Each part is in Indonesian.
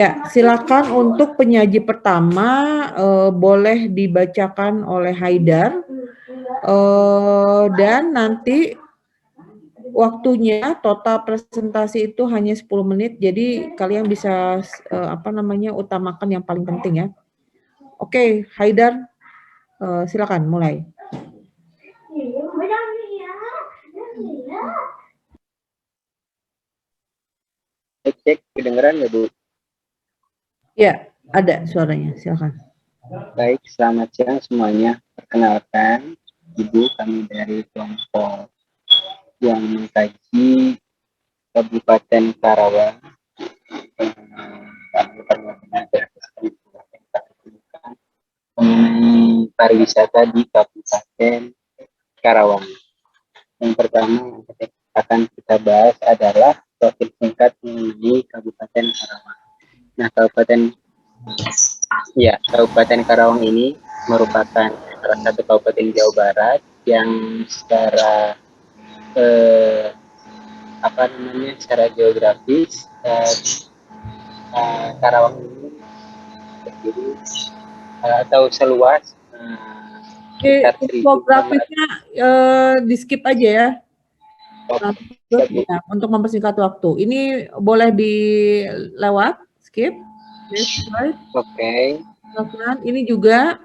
Ya, silakan untuk penyaji pertama boleh dibacakan oleh Haidar dan nanti waktunya total presentasi itu hanya 10 menit, jadi kalian bisa utamakan yang paling penting ya. Oke, Haidar, silakan mulai. Cek, kedengeran ya Bu? Ya, ada suaranya, silakan. Baik, selamat siang semuanya. Perkenalkan, Ibu kami dari kelompok yang mengkaji Kabupaten Karawang. Kami pernah mengenai pariwisata di Kabupaten Karawang. Yang pertama yang akan kita bahas adalah profil singkat mengenai Kabupaten Karawang. Nah, Kabupaten Karawang ini merupakan salah satu kabupaten Jawa Barat yang secara secara geografis Karawang ini terdiri atau seluas sekitar 1.500. Infografisnya di skip aja ya. Ya, untuk mempersingkat waktu. Ini boleh dilewat, skip. Oke. Ini juga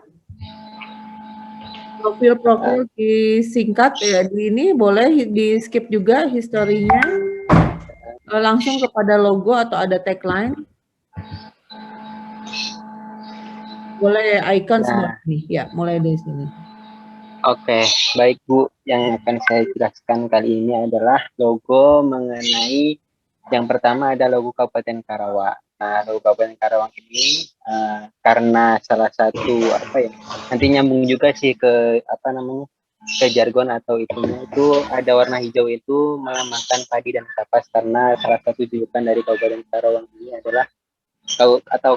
profil disingkat ya. Ini boleh di skip juga historinya. Langsung kepada logo atau ada tagline. Boleh icon semua nih. Ya, mulai dari sini. Oke, baik Bu. Yang akan saya jelaskan kali ini adalah logo mengenai yang pertama ada logo Kabupaten Karawang. Nah, logo Kabupaten Karawang ini karena salah satu nanti nyambung juga sih ke ke jargon atau itu ada warna hijau itu melambangkan padi dan kapas, karena salah satu julukan dari Kabupaten Karawang ini adalah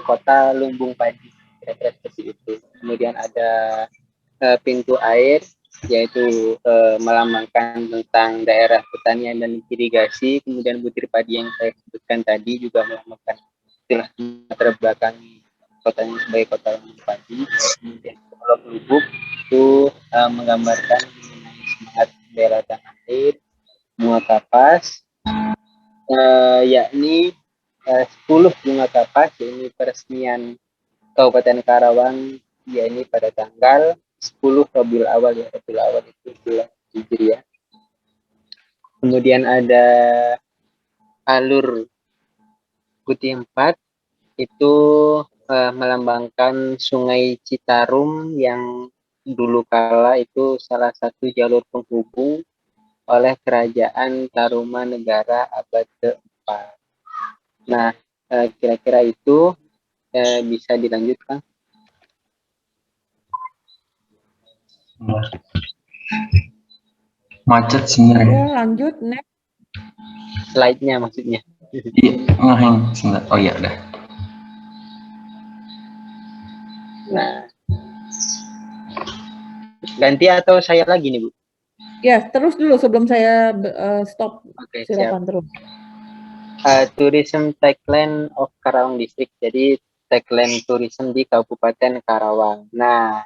kota lumbung padi, kira-kira seperti itu. Kemudian ada pintu air, yaitu melambangkan tentang daerah pertanian dan irigasi. Kemudian butir padi yang saya sebutkan tadi juga melambangkan istilah latar belakang kotanya sebagai kota lumbung padi. Kemudian kalau lubuk itu menggambarkan semangat bela tanah air. Bunga kapas, yakni 10 bunga kapas, ini peresmian Kabupaten Karawang, yakni pada tanggal 10 Rabiul Awal, ya. Rabiul Awal itu bulan Hijriah. Kemudian ada alur putih 4, itu melambangkan Sungai Citarum yang dulu kala itu salah satu jalur penghubung oleh Kerajaan Tarumanegara abad ke-4. Nah, kira-kira itu bisa dilanjutkan. Macet sebenarnya. Ya, lanjut next. Slide-nya maksudnya. Ngehang sebentar. Oh iya, udah. Nah, ganti atau saya lagi nih Bu? Ya, terus dulu sebelum saya stop. Oke, Silakan siap. terus. Tourism Tagline of Karawang District. Jadi tagline tourism di Kabupaten Karawang. Nah,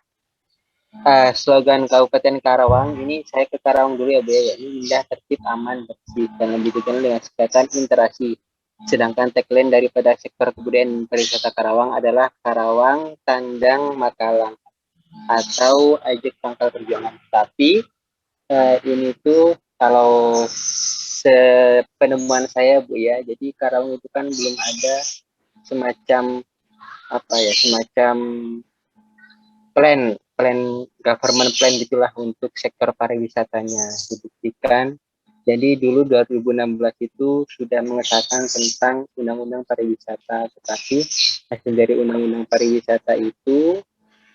slogan Kabupaten Karawang ini, saya ke Karawang dulu ya Bu ya. Ini indah, tertib, aman, bersih, dan lebih dikenal dengan singkatan interaksi. Sedangkan tagline daripada sektor kebudayaan pariwisata Karawang adalah Karawang Tandang Makalang atau Ajak Pangkal Perjuangan. Tapi ini tuh kalau sepenemuan saya Bu ya, jadi Karawang itu kan belum ada semacam semacam plan government plan gitulah untuk sektor pariwisatanya. Dibuktikan, jadi dulu 2016 itu sudah mengesahkan tentang undang-undang pariwisata, tetapi hasil dari undang-undang pariwisata itu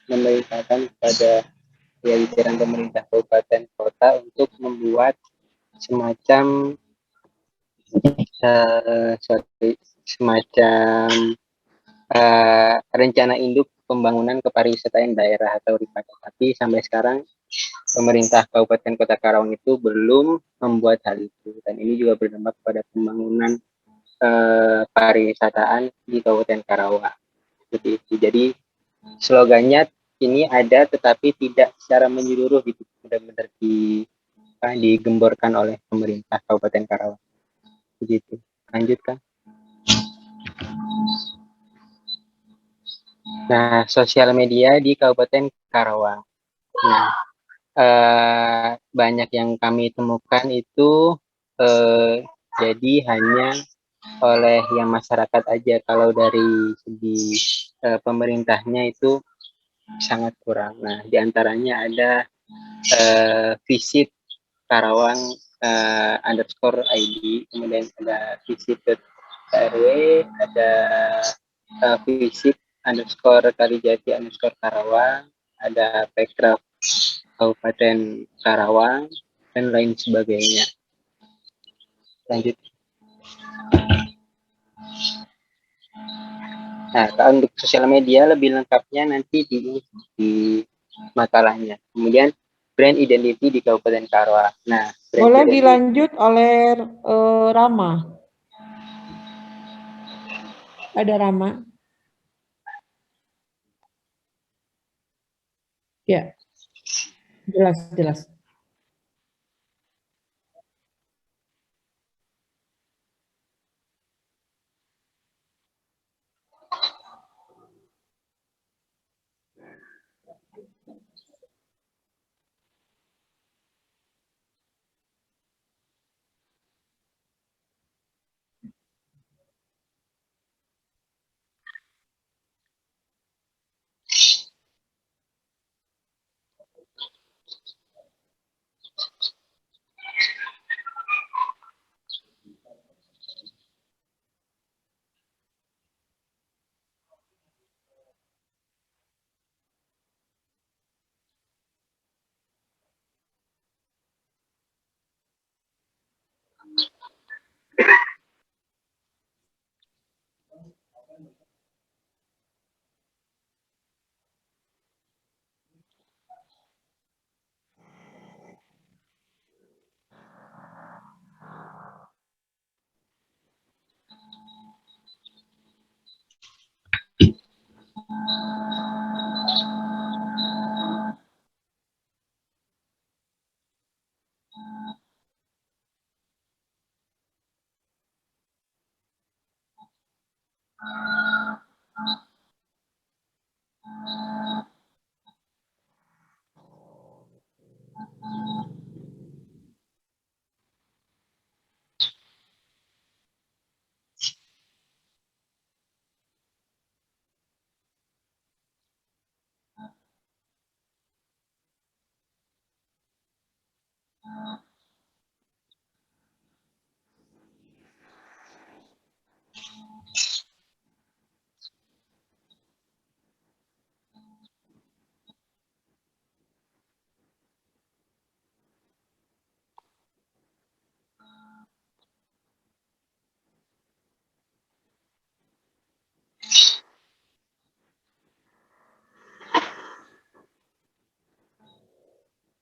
memerintahkan kepada jajaran pemerintah kabupaten kota untuk membuat semacam rencana induk pembangunan kepariwisataan daerah atau RIPAD. Tapi sampai sekarang pemerintah Kabupaten Kota Karawang itu belum membuat hal itu, dan ini juga berdampak pada pembangunan pariwisataan di Kabupaten Karawang. Seperti itu. Jadi slogannya ini ada tetapi tidak secara menyeluruh gitu, benar-benar digemborkan oleh pemerintah Kabupaten Karawang. Begitu. Lanjutkan. Nah, sosial media di Kabupaten Karawang. Nah, banyak yang kami temukan itu jadi hanya oleh yang masyarakat aja. Kalau dari segi pemerintahnya itu sangat kurang. Nah, diantaranya ada visit Karawang _ID, kemudian ada visit KRW, ada visit _Kalijati_Karawang, ada Pekraf Kabupaten Karawang, dan lain sebagainya. Lanjut. Nah, untuk sosial media lebih lengkapnya nanti di makalahnya. Kemudian brand identity di Kabupaten Karawang. Nah, boleh dilanjut oleh Rama. Ada Rama? Ya, jelas.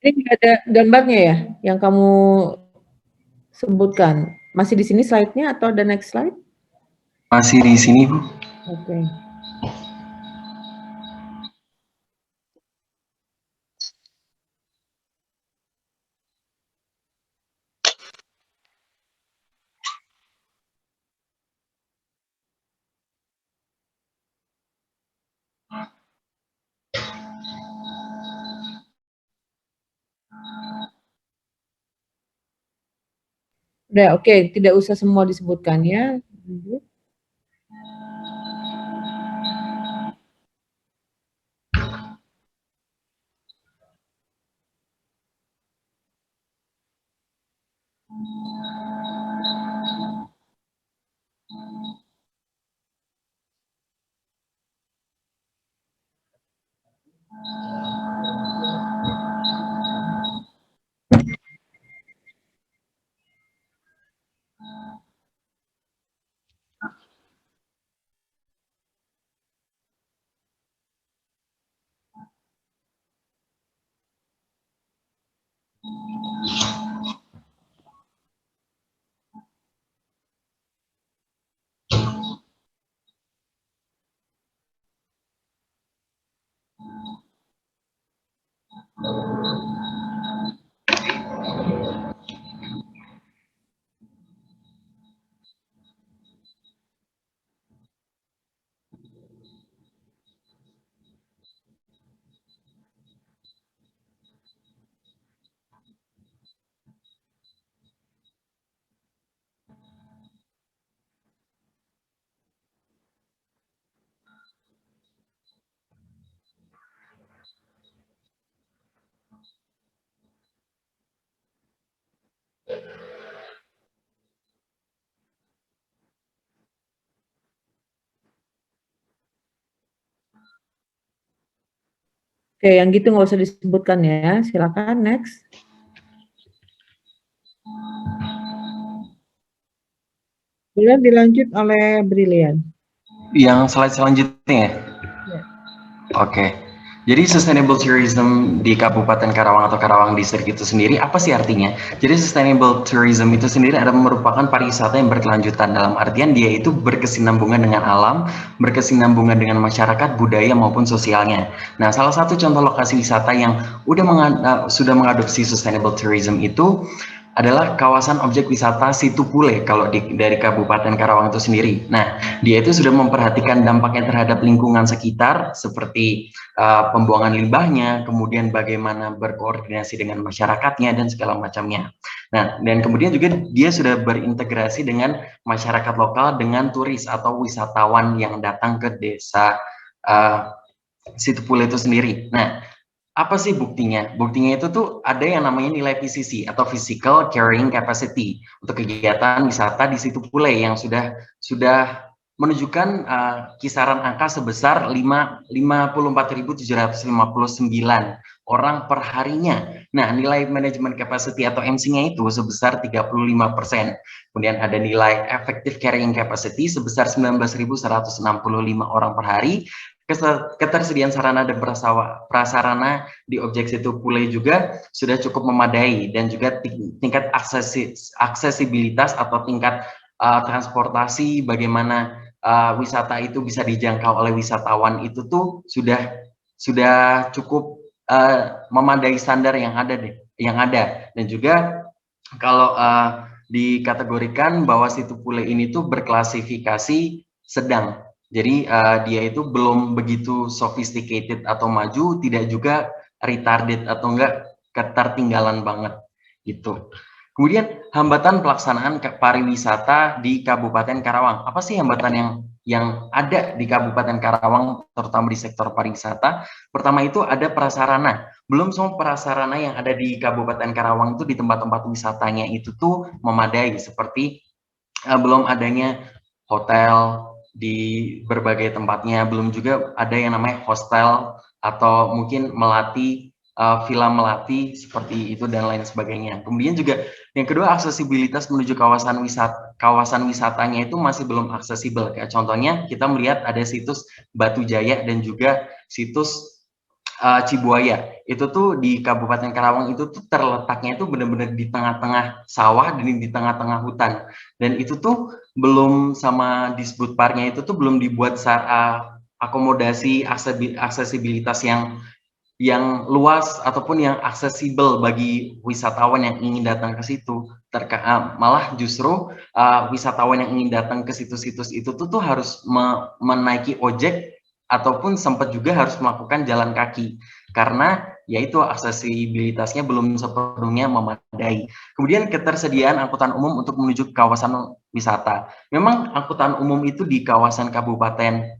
Ini nggak ada gambarnya ya, yang kamu sebutkan? Masih di sini slide-nya atau ada next slide? Masih di sini, Bu. Oke. Udah, oke, tidak usah semua disebutkan ya. Oke, yang gitu nggak usah disebutkan ya. Silakan next. Kemudian dilanjut oleh Brilian. Yang slide selanjutnya ya? Ya. Oke. Jadi sustainable tourism di Kabupaten Karawang atau Karawang Distrik itu sendiri apa sih artinya? Jadi sustainable tourism itu sendiri adalah merupakan pariwisata yang berkelanjutan, dalam artian dia itu berkesinambungan dengan alam, berkesinambungan dengan masyarakat, budaya maupun sosialnya. Nah, salah satu contoh lokasi wisata yang sudah mengadopsi sustainable tourism itu adalah kawasan objek wisata Situ Pule kalau dari Kabupaten Karawang itu sendiri. Nah, dia itu sudah memperhatikan dampaknya terhadap lingkungan sekitar seperti pembuangan limbahnya, kemudian bagaimana berkoordinasi dengan masyarakatnya dan segala macamnya. Nah, dan kemudian juga dia sudah berintegrasi dengan masyarakat lokal dengan turis atau wisatawan yang datang ke desa Situ Pule itu sendiri. Nah, apa sih buktinya? Buktinya itu tuh ada yang namanya nilai PCC atau Physical Carrying Capacity untuk kegiatan wisata di Situ Pule yang sudah menunjukkan kisaran angka sebesar 54.759 orang per harinya. Nah, nilai management capacity atau MC-nya itu sebesar 35%. Kemudian ada nilai effective carrying capacity sebesar 19.165 orang per hari. Ketersediaan sarana dan prasarana di objek Situ Pule juga sudah cukup memadai, dan juga tingkat aksesibilitas atau tingkat transportasi bagaimana wisata itu bisa dijangkau oleh wisatawan itu tuh sudah cukup memadai standar yang ada. Dan juga kalau dikategorikan bahwa Situ Pule ini tuh berklasifikasi sedang. Jadi dia itu belum begitu sophisticated atau maju, tidak juga retarded atau enggak ketertinggalan banget gitu. Kemudian hambatan pelaksanaan pariwisata di Kabupaten Karawang. Apa sih hambatan yang ada di Kabupaten Karawang, terutama di sektor pariwisata? Pertama itu ada prasarana. Belum semua prasarana yang ada di Kabupaten Karawang itu di tempat-tempat wisatanya itu tuh memadai, seperti belum adanya hotel di berbagai tempatnya, belum juga ada yang namanya hostel atau mungkin villa melati seperti itu dan lain sebagainya. Kemudian juga yang kedua, aksesibilitas menuju kawasan wisatanya itu masih belum aksesibel. Kayak contohnya kita melihat ada situs Batu Jaya dan juga situs Cibuaya. Itu tuh di Kabupaten Karawang itu tuh terletaknya itu benar-benar di tengah-tengah sawah dan di tengah-tengah hutan. Dan itu tuh belum sama Disbudparnya itu tuh belum dibuat akomodasi aksesibilitas yang luas ataupun yang aksesibel bagi wisatawan yang ingin datang ke situ. Malah justru wisatawan yang ingin datang ke situs-situs itu tuh harus menaiki ojek ataupun sempat juga harus melakukan jalan kaki karena yaitu aksesibilitasnya belum sepenuhnya memadai. Kemudian ketersediaan angkutan umum untuk menuju ke kawasan wisata. Memang angkutan umum itu di kawasan Kabupaten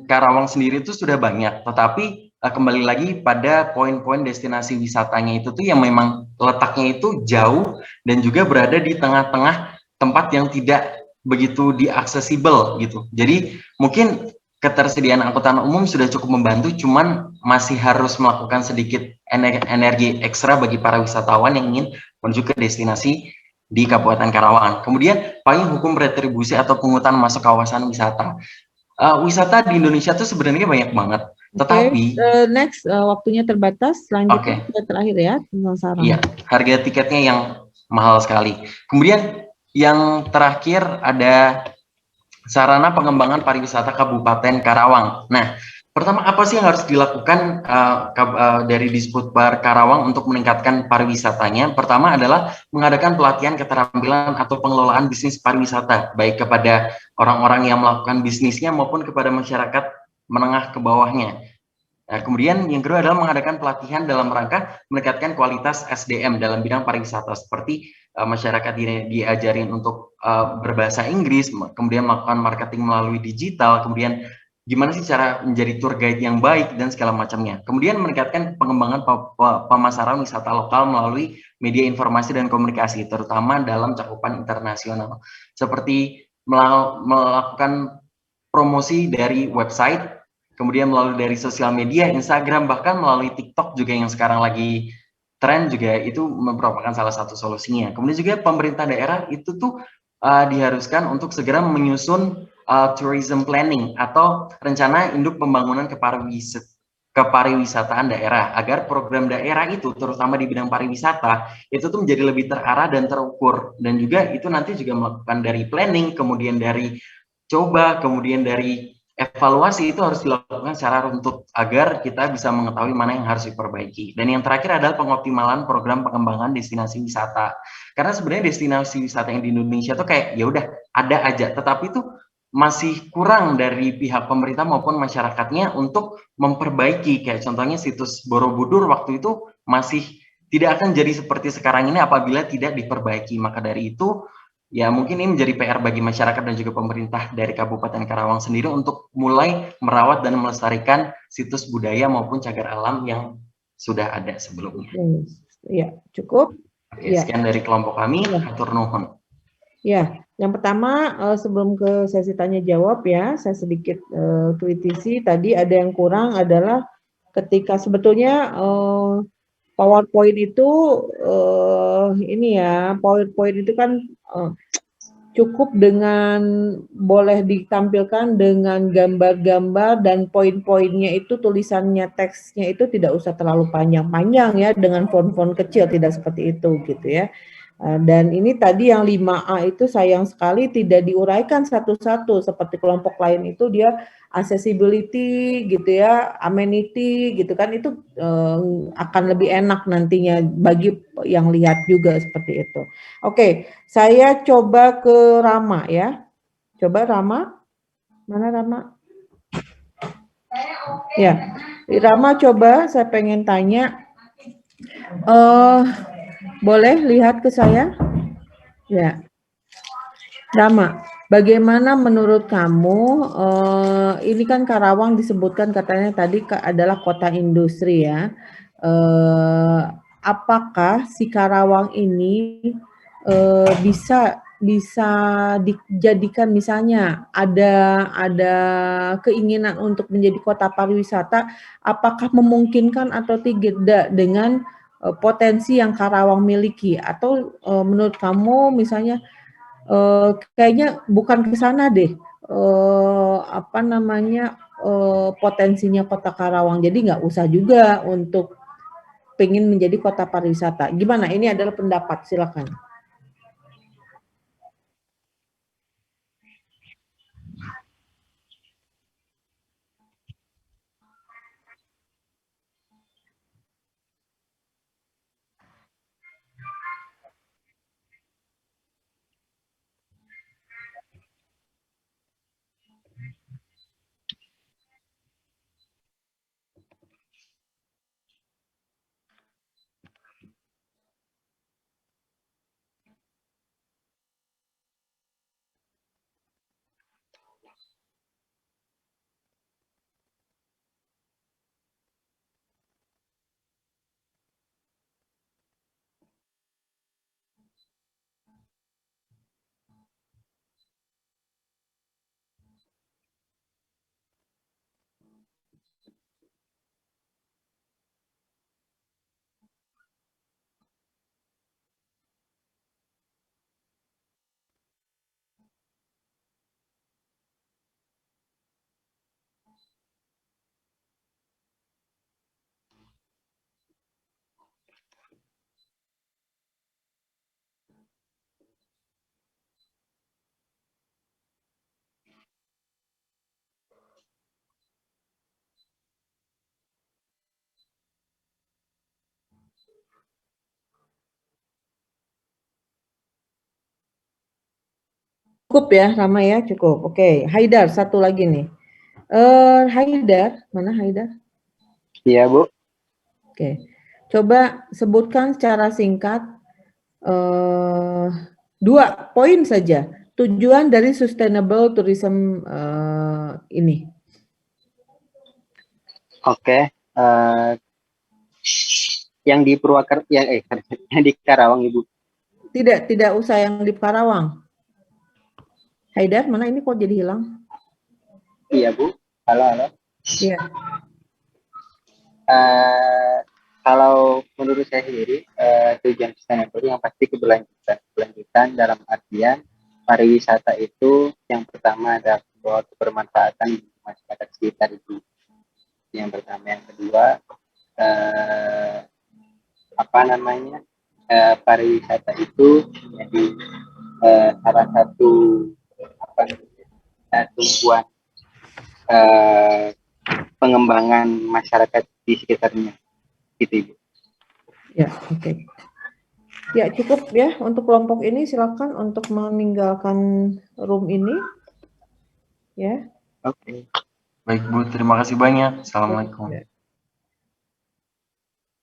Karawang sendiri itu sudah banyak, tetapi kembali lagi pada poin-poin destinasi wisatanya itu tuh yang memang letaknya itu jauh dan juga berada di tengah-tengah tempat yang tidak begitu diaksesibel gitu. Jadi mungkin ketersediaan angkutan umum sudah cukup membantu, cuman masih harus melakukan sedikit energi ekstra bagi para wisatawan yang ingin menuju ke destinasi di Kabupaten Karawang. Kemudian payung hukum retribusi atau pungutan masuk kawasan wisata. Wisata di Indonesia tuh sebenarnya banyak banget, tetapi next waktunya terbatas. Selanjutnya terakhir ya, sarana. Iya, harga tiketnya yang mahal sekali. Kemudian yang terakhir ada sarana pengembangan pariwisata Kabupaten Karawang. Nah, Pertama, apa sih yang harus dilakukan dari Disputbar Karawang untuk meningkatkan pariwisatanya? Pertama adalah mengadakan pelatihan keterampilan atau pengelolaan bisnis pariwisata, baik kepada orang-orang yang melakukan bisnisnya maupun kepada masyarakat menengah ke bawahnya. Nah, kemudian yang kedua adalah mengadakan pelatihan dalam rangka meningkatkan kualitas SDM dalam bidang pariwisata, seperti masyarakat diajarin untuk berbahasa Inggris, kemudian melakukan marketing melalui digital, kemudian gimana sih cara menjadi tour guide yang baik dan segala macamnya. Kemudian meningkatkan pengembangan pemasaran wisata lokal melalui media informasi dan komunikasi, terutama dalam cakupan internasional, seperti melakukan promosi dari website, kemudian melalui dari sosial media, Instagram, bahkan melalui TikTok juga yang sekarang lagi tren juga itu merupakan salah satu solusinya. Kemudian juga pemerintah daerah itu tuh diharuskan untuk segera menyusun tourism planning atau rencana induk pembangunan kepariwisataan daerah, agar program daerah itu terutama di bidang pariwisata itu tuh menjadi lebih terarah dan terukur, dan juga itu nanti juga melakukan dari planning, kemudian dari coba, kemudian dari evaluasi itu harus dilakukan secara runtut agar kita bisa mengetahui mana yang harus diperbaiki. Dan yang terakhir adalah pengoptimalan program pengembangan destinasi wisata. Karena sebenarnya destinasi wisata yang di Indonesia tuh kayak ya udah ada aja, tetapi itu masih kurang dari pihak pemerintah maupun masyarakatnya untuk memperbaiki. Kayak contohnya situs Borobudur waktu itu masih tidak akan jadi seperti sekarang ini apabila tidak diperbaiki. Maka dari itu ya mungkin ini menjadi PR bagi masyarakat dan juga pemerintah dari Kabupaten Karawang sendiri untuk mulai merawat dan melestarikan situs budaya maupun cagar alam yang sudah ada sebelumnya. Ya, cukup. Oke, sekian dari kelompok kami, hatur nuhun. Ya, yang pertama sebelum ke sesi tanya jawab ya, saya sedikit kritisi tadi ada yang kurang adalah ketika sebetulnya PowerPoint itu ini ya, PowerPoint itu kan cukup dengan boleh ditampilkan dengan gambar-gambar dan poin-poinnya itu tulisannya teksnya itu tidak usah terlalu panjang-panjang ya, dengan font-font kecil, tidak seperti itu gitu ya. Dan ini tadi yang 5A itu sayang sekali tidak diuraikan satu-satu seperti kelompok lain itu dia accessibility gitu ya, amenity gitu kan, itu akan lebih enak nantinya bagi yang lihat juga seperti itu. Oke, saya coba ke Rama ya. Coba Rama. Mana Rama? Ya, Rama coba saya pengen tanya. Boleh lihat ke saya? Ya. Rama, bagaimana menurut kamu, ini kan Karawang disebutkan katanya tadi adalah kota industri ya. Apakah si Karawang ini bisa dijadikan misalnya ada keinginan untuk menjadi kota pariwisata, apakah memungkinkan atau tidak dengan potensi yang Karawang miliki, atau menurut kamu misalnya kayaknya bukan ke sana deh, apa namanya, potensinya kota Karawang, jadi nggak usah juga untuk pengen menjadi kota pariwisata. Gimana? Ini adalah pendapat, silakan. Cukup ya, Rama ya, cukup. Oke, Haidar, satu lagi nih. Haidar, mana Haidar? Iya, Bu. Oke, coba sebutkan secara singkat 2 poin saja tujuan dari sustainable tourism ini. Oke. Yang di Purwakarta, yang di Karawang, Ibu. Tidak usah yang di Karawang. Haidar, mana ini kok jadi hilang? Iya, Bu. Halo. Iya. Kalau menurut saya sendiri, tujuan sustainable yang pasti keberlanjutan dalam artian pariwisata itu yang pertama ada bahwa kebermanfaatan bagi masyarakat sekitar itu. Yang pertama, yang kedua, pariwisata itu menjadi salah satu tumpuan pengembangan masyarakat di sekitarnya, gitu Ibu. Ya, oke. Ya, cukup ya untuk kelompok ini. Silakan untuk meninggalkan room ini. Ya. Oke. Baik Bu, terima kasih banyak. Assalamualaikum. Ya.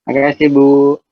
Terima kasih Bu.